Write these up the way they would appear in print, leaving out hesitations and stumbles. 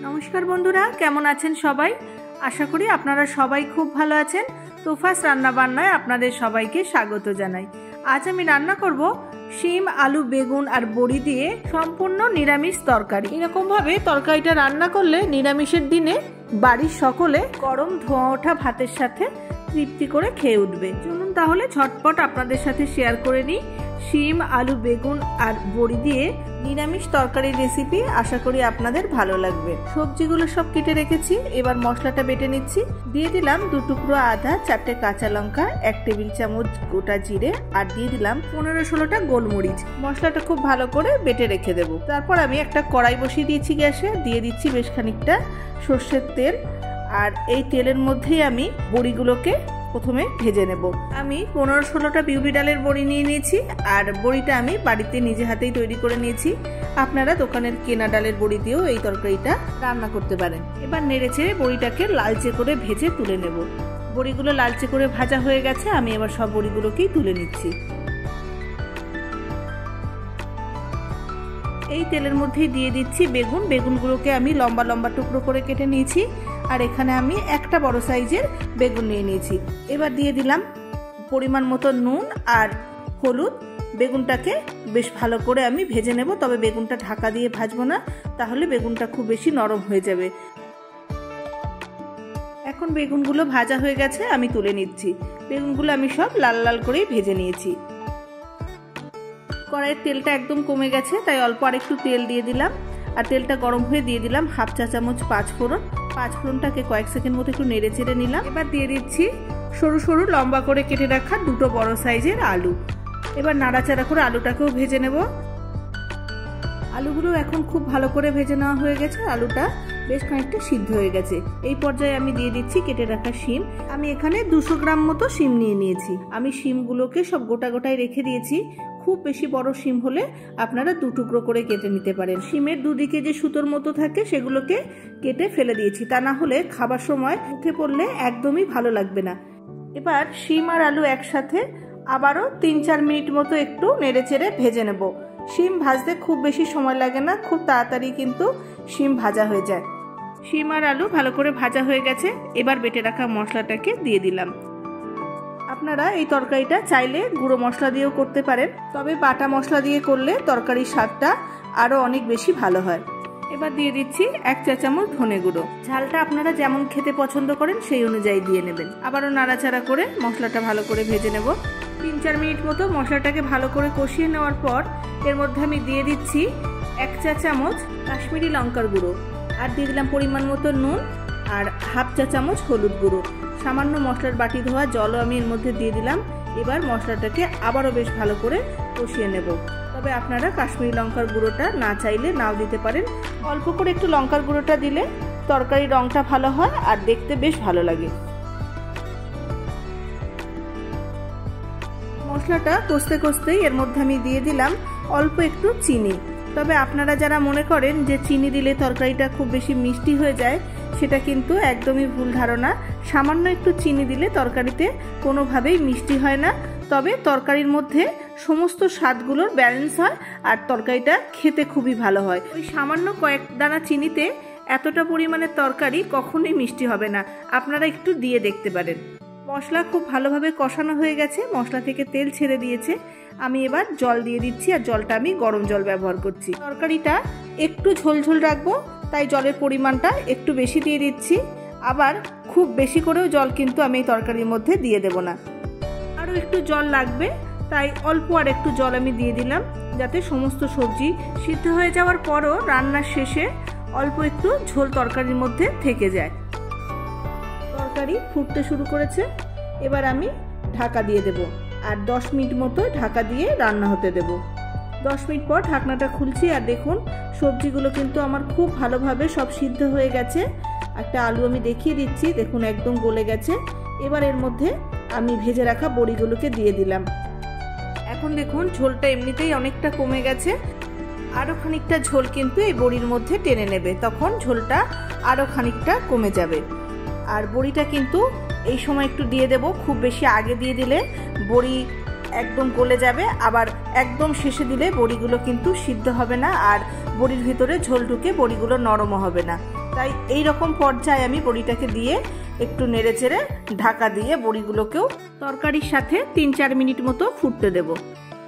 নমস্কার বন্ধুরা, কেমন আছেন সবাই? আশা করি আপনারা সবাই খুব ভালো আছেন। তোফাস রান্না বান্নায় আপনাদের সবাইকে স্বাগত জানাই। আজ আমি রান্না করব শিম, আলু, বেগুন আর বড়ি দিয়ে সম্পূর্ণ নিরামিষ তরকারি। এরকম ভাবে তরকারিটা রান্না করলে নিরামিষের দিনে বাড়ির সকলে গরম ধোঁয়া ওঠা ভাতের সাথে তৃপ্তি করে খেয়ে উঠবে। চলুন তাহলে ঝটপট আপনাদের সাথে শেয়ার করে নিই শিম, আলু, বেগুন আর বড়ি দিয়ে নিরামিষ তরকারির রেসিপি। আশা করি আপনাদের ভালো লাগবে। সবজিগুলো সব কেটে রেখেছি, এবার মশলাটা বেটে নিচ্ছি। দিয়ে দিলাম 2 টুকরো আদা, 4টে কাঁচা লঙ্কা, 1 টেবিল চামচ গোটা জিরে আর দিয়ে দিলাম 15-16টা গোলমরিচ। মশলাটা খুব ভালো করে বেটে রেখে দেবো। তারপর আমি একটা কড়াই বসিয়ে দিয়েছি গ্যাসে, দিয়ে দিচ্ছি বেশ খানিকটা সর্ষের তেল। আর এই তেলের মধ্যেই আমি বড়িগুলোকে প্রথমে ভেজে নেব। আমি 15-16টা বিউলি ডালের বড়ি নিয়ে নিয়েছি আর বড়িটা আমি বাড়িতে নিজে হাতেই তৈরি করে নিয়েছি। আপনারা দোকানের কেনা ডালের বড়ি দিয়েও এই তরকারিটা রান্না করতে পারেন। এবার নেড়েচেড়ে বড়িটাকে লালচে করে ভেজে তুলে নেব। বড়িগুলো লালচে করে ভাজা হয়ে গেছে, আমি এবার সব বড়িগুলোকেই তুলে নিচ্ছি। এই তেলের মধ্যেই দিয়ে দিচ্ছি বেগুন। বেগুনগুলোকে আমি লম্বা লম্বা টুকরো করে কেটে নিয়েছি আর এখানে আমি একটা বড় সাইজের বেগুন নিয়ে নিয়েছি। এবার দিয়ে দিলাম পরিমাণ মতো নুন আর হলুদ। বেগুনটাকে বেশ ভালো করে আমি ভেজে নেব, তবে বেগুনটা ঢাকা দিয়ে ভাজবো না, তাহলে বেগুনটা খুব বেশি নরম হয়ে যাবে। এখন বেগুনগুলো ভাজা হয়ে গেছে, আমি তুলে নিচ্ছি। বেগুনগুলো আমি সব লাল লাল করেই ভেজে নিয়েছি। কড়াইয়ের তেলটা একদম কমে গেছে, তাই অল্প আর একটু তেল দিয়ে দিলাম। আর তেলটা গরম হয়ে দিয়ে দিলাম 1/2 চা চামচ পাঁচফোড়ন। পাঁচফোড়নটাকে কয়েক সেকেন্ড মতো একটু নেড়ে চেড়ে নিলাম। এবার দিয়ে দিচ্ছি সরু সরু লম্বা করে কেটে রাখা 2টো বড় সাইজের আলু। এবার নাড়াচাড়া করে আলুটাকেও ভেজে নেব। আলুগুলো এখন খুব ভালো করে ভেজে নেওয়া হয়ে গেছে। আলুটা বেশ খানিকটা সিদ্ধ হয়ে গেছে। এই পর্যায়ে আমি দিয়ে দিচ্ছি কেটে রাখা শিম। আমি এখানে 200 গ্রাম মতো শিম নিয়ে নিয়েছি। আমি শিমগুলোকে সব গোটা গোটায় রেখে দিয়েছি। খুব বেশি বড় শিম হলে আপনারা 2 টুকরো করে কেটে নিতে পারেন। শিমের দুদিকে যে সুতোর মতো থাকে সেগুলোকে কেটে ফেলে দিয়েছি, তা না হলে খাবার সময় মুখে পড়লে একদমই ভালো লাগবে না। এবার শিম আর আলু একসাথে আবারও 3-4 মিনিট মতো একটু নেড়েচেড়ে ভেজে নেব। শিম ভাজতে খুব বেশি সময় লাগে না, খুব তাড়াতাড়ি কিন্তু শিম ভাজা হয়ে যায়। শিম আর আলু ভালো করে ভাজা হয়ে গেছে। এবার বেটে রাখা মশলাটাকে দিয়ে দিলাম। আপনারা এই তরকারিটা চাইলে গুঁড়ো মশলা দিয়েও করতে পারেন, তবে বাটা মশলা দিয়ে করলে তরকারির স্বাদটা আরও অনেক বেশি ভালো হয়। এবার দিয়ে দিচ্ছি 1 চা চামচ ধনে গুঁড়ো। ঝালটা আপনারা যেমন খেতে পছন্দ করেন সেই অনুযায়ী দিয়ে নেবেন। আবারও নাড়াচাড়া করে মশলাটা ভালো করে ভেজে নেব। 3-4 মিনিট মতো মশলাটাকে ভালো করে কষিয়ে নেওয়ার পর এর মধ্যে আমি দিয়ে দিচ্ছি 1 চা চামচ কাশ্মীরি লঙ্কার গুঁড়ো আর দিয়ে দিলাম পরিমাণ মতো নুন আর 1/2 চা চামচ হলুদ গুঁড়ো। সামান্য মশলার বাটি ধোয়া জলও আমি এর মধ্যে দিয়ে দিলাম। এবার মশলাটাকে আবারও বেশ ভালো করে কষিয়ে নেব। তবে আপনারা কাশ্মীরি লঙ্কার গুঁড়োটা না চাইলে নাও দিতে পারেন। অল্প করে একটু লঙ্কার গুঁড়োটা দিলে তরকারির রঙটা ভালো হয় আর দেখতে বেশ ভালো লাগে। মশলাটা কষতে কষতেই এর মধ্যে আমি দিয়ে দিলাম অল্প একটু চিনি। তবে আপনারা যারা মনে করেন যে চিনি দিলে তরকারিটা খুব বেশি মিষ্টি হয়ে যায়, সেটা কিন্তু একদমই ভুল ধারণা। সামান্য একটু চিনি দিলে তরকারিতে কোনোভাবেই মিষ্টি হয় না, তবে তরকারির মধ্যে সমস্ত স্বাদগুলোর ব্যালেন্স হয় আর তরকারিটা খেতে খুবই ভালো হয়। ওই সামান্য কয়েক দানা চিনিতে এতটা পরিমাণের তরকারি কখনোই মিষ্টি হবে না। আপনারা একটু দিয়ে দেখতে পারেন। মশলা খুব ভালোভাবে কষানো হয়ে গেছে, মশলা থেকে তেল ছেড়ে দিয়েছে। আমি এবার জল দিয়ে দিচ্ছি আর জলটা আমি গরম জল ব্যবহার করছি। তরকারিটা একটু ঝোলঝোল রাখবো, তাই জলের পরিমাণটা একটু বেশি দিয়ে দিচ্ছি। আবার খুব বেশি করেও জল কিন্তু আমি এই তরকারির মধ্যে দিয়ে দেব না। আরও একটু জল লাগবে, তাই অল্প আর একটু জল আমি দিয়ে দিলাম, যাতে সমস্ত সবজি সিদ্ধ হয়ে যাওয়ার পরও রান্নার শেষে অল্প একটু ঝোল তরকারির মধ্যে থেকে যায়। তরকারি ফুটতে শুরু করেছে, এবার আমি ঢাকা দিয়ে দেব আর 10 মিনিট মতো ঢাকা দিয়ে রান্না হতে দেব। 10 মিনিট পর ঢাকনাটা খুলছি আর দেখুন সবজিগুলো কিন্তু আমার খুব ভালোভাবে সব সিদ্ধ হয়ে গেছে। একটা আলু আমি দেখিয়ে দিচ্ছি, দেখুন একদম গলে গেছে। এবার এর মধ্যে আমি ভেজে রাখা বড়িগুলোকে দিয়ে দিলাম। এখন দেখুন ঝোলটা এমনিতেই অনেকটা কমে গেছে, আরও খানিকটা ঝোল কিন্তু এই বড়ির মধ্যে টেনে নেবে, তখন ঝোলটা আরও খানিকটা কমে যাবে। আর বড়িটা কিন্তু এই সময় একটু দিয়ে দেব, খুব বেশি আগে দিয়ে দিলে বড়ি একদম গলে যাবে, আবার একদম শেষে দিলে বড়িগুলো কিন্তু সিদ্ধ হবে না আর বড়ির ভিতরে ঝোল ঢুকে বড়িগুলো নরমও হবে না। তাই এই রকম পর্যায়ে আমি বড়িটাকে দিয়ে একটু নেড়েচেড়ে ঢাকা দিয়ে বড়িগুলোকেও তরকারির সাথে 3-4 মিনিট মতো ফুটতে দেব।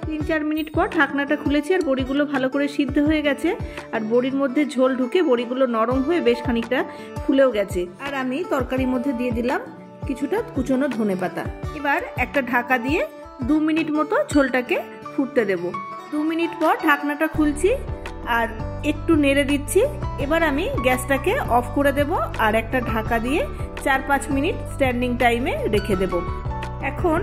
3-4 মিনিট পর ঢাকনাটা খুলেছি আর বড়িগুলো ভালো করে সিদ্ধ হয়ে গেছে আর বড়ির মধ্যে ঝোল ঢুকে বড়িগুলো নরম হয়ে বেশ খানিকটা ফুলেও গেছে। আর আমি তরকারির মধ্যে দিয়ে দিলাম কিছুটা কুচনো ধনেপাতা। এবার একটা ঢাকা দিয়ে 2 মিনিট মতো ঝোলটাকে ফুটতে দেব। 2 মিনিট পর ঢাকনাটা খুলছি আর একটু নেড়ে দিচ্ছি। এবার আমি গ্যাসটাকে অফ করে দেব আর একটা ঢাকা দিয়ে 4-5 মিনিট স্ট্যান্ডিং টাইমে রেখে দেব। এখন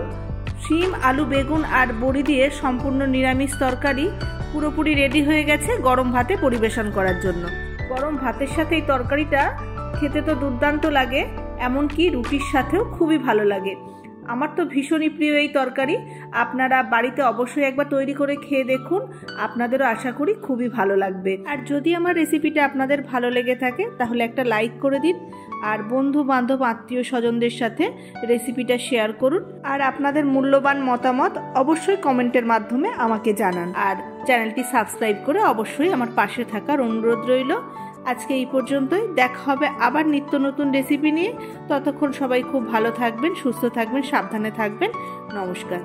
শিম, আলু, বেগুন আর বড়ি দিয়ে সম্পূর্ণ নিরামিষ তরকারি পুরোপুরি রেডি হয়ে গেছে গরম ভাতে পরিবেশন করার জন্য। গরম ভাতের সাথে এই তরকারিটা খেতে তো দুর্দান্ত লাগে, এমনকি রুটির সাথেও খুবই ভালো লাগে। আমার তো ভীষণই প্রিয় এই তরকারি। আপনারা বাড়িতে অবশ্যই একবার তৈরি করে খেয়ে দেখুন, আপনাদেরও আশা করি খুবই ভালো লাগবে। আর যদি আমার রেসিপিটা আপনাদের ভালো লেগে থাকে তাহলে একটা লাইক করে দিন আর বন্ধু বান্ধব আত্মীয় স্বজনদের সাথে রেসিপিটা শেয়ার করুন। আর আপনাদের মূল্যবান মতামত অবশ্যই কমেন্টের মাধ্যমে আমাকে জানান। আর চ্যানেলটি সাবস্ক্রাইব করে অবশ্যই আমার পাশে থাকার অনুরোধ রইল। আজকে এই পর্যন্তই, দেখা হবে আবার নিত্য নতুন রেসিপি নিয়ে। ততক্ষণ সবাই খুব ভালো থাকবেন, সুস্থ থাকবেন, সাবধানে থাকবেন। নমস্কার।